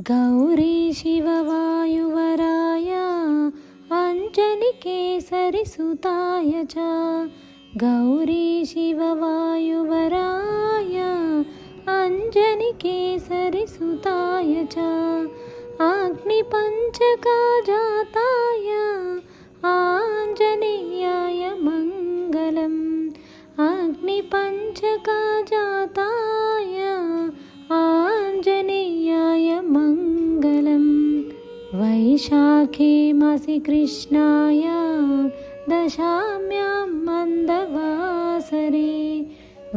गौरी शिववायुवराय अञ्जनिकेसरिसुताय च गौरी शिववायुवराय अञ्जनिकेसरिसुताय च अग्निपञ्चकजाताय आञ्जनेयाय मङ्गलम् अग्निपञ्चकजाताय आञ्जनेयाय मङ्गलम् वैशाखे मासि कृष्णाय दशाम्यां मन्दवासरे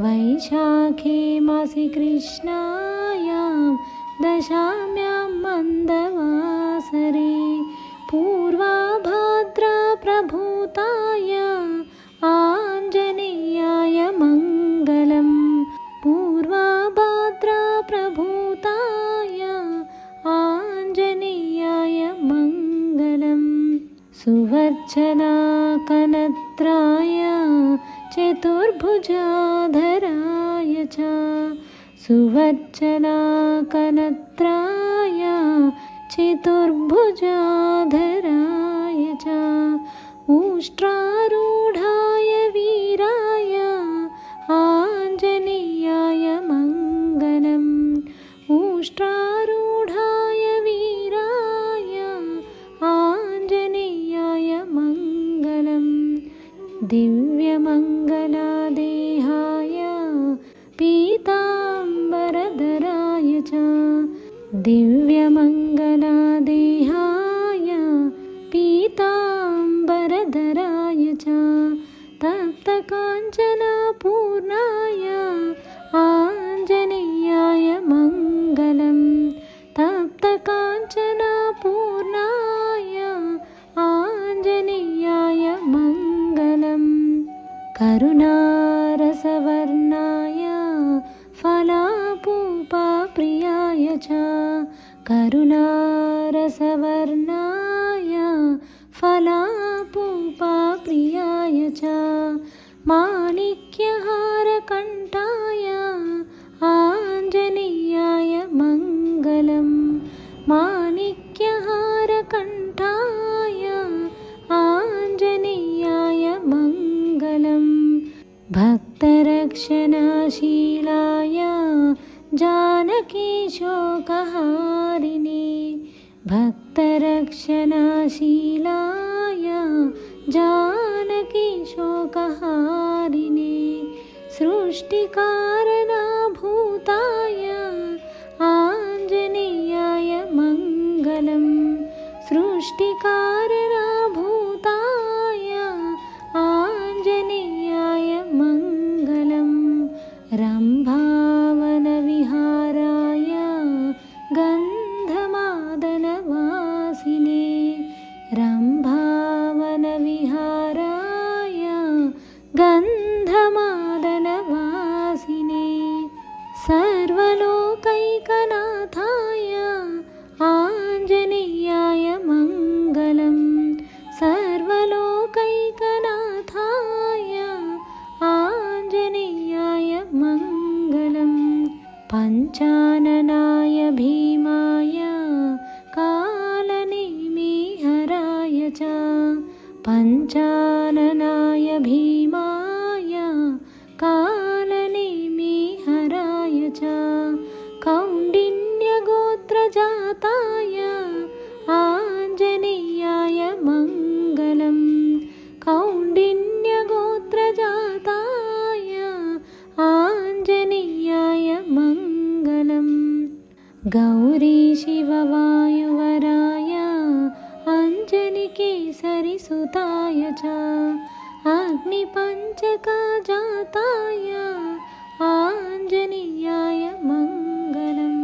वैशाखे मासि कृष्णाय दशाम्यां मन्दवासरे पूर्वाभाद्रप्रभूताय आञ्जनेयाय मङ्गलम् पूर्वाभाद्रप्रभूताय आञ्जनेयाय मङ्गलम् सुवर्चनाकनत्राय चतुर्भुजाधराय च सुवर्चनाकनत्राय चतुर्भुजाधराय च उष्ट्रारूढाय वीराय आञ्जनेयाय मङ्गलम् उष्ट्रारूढाय वीराय आञ्जनेयाय मङ्गलम् दिव्यमङ्गलादेहाय पीताम्बरधराय च दिव्यमङ्गलादेहाय पीताम्बरधराय च तप्तकाञ्चनपूर्णाय आञ्जनेयाय मङ्गलम् तप्तकाञ्चनपूर्णाय आञ्जनेयाय मङ्गलम् करुणारसवर्णाय फलापूपप्रियाय च करुणारसवर्णाय फलापूपप्रियाय च माणिक्यहारकण्ठाय आञ्जनेयाय मङ्गलम् माणिक्यहारकण्ठाय आञ्जनेयाय मङ्गलम् भक्तरक्षणशीलाय जानकीशोकहारिणे भक्तरक्षणशीलाय जानकीशोकहारिणे सृष्टिकारणभूताय आञ्जनेयाय मङ्गलम् सृष्टिकारणभूताय आञ्जनेयाय मङ्गलम् रम्भावनविहाराय गन्धमादनवासिने रम्भावनविहाराय गन्धमादनवासिने सर्वलोकैकनाथाय आञ्जनेयाय मङ्गलम् सर्वलोकैकनाथाय आञ्जनेयाय मङ्गलम् पञ्चाननाय भीमाय कालनेमिहराय च पञ्चाननाय भीमाय कालनेमिहराय च कौण्डिन्यगोत्रजाताय आञ्जनेयाय मङ्गलम् कौण्डिन्यगोत्रजाताय आञ्जनेयाय मङ्गलम् गौरी शिववायुवराय अञ्जनिकेसरिसुताय च अग्निपञ्चकजाताय आञ्जनेयाय मङ्गलम्।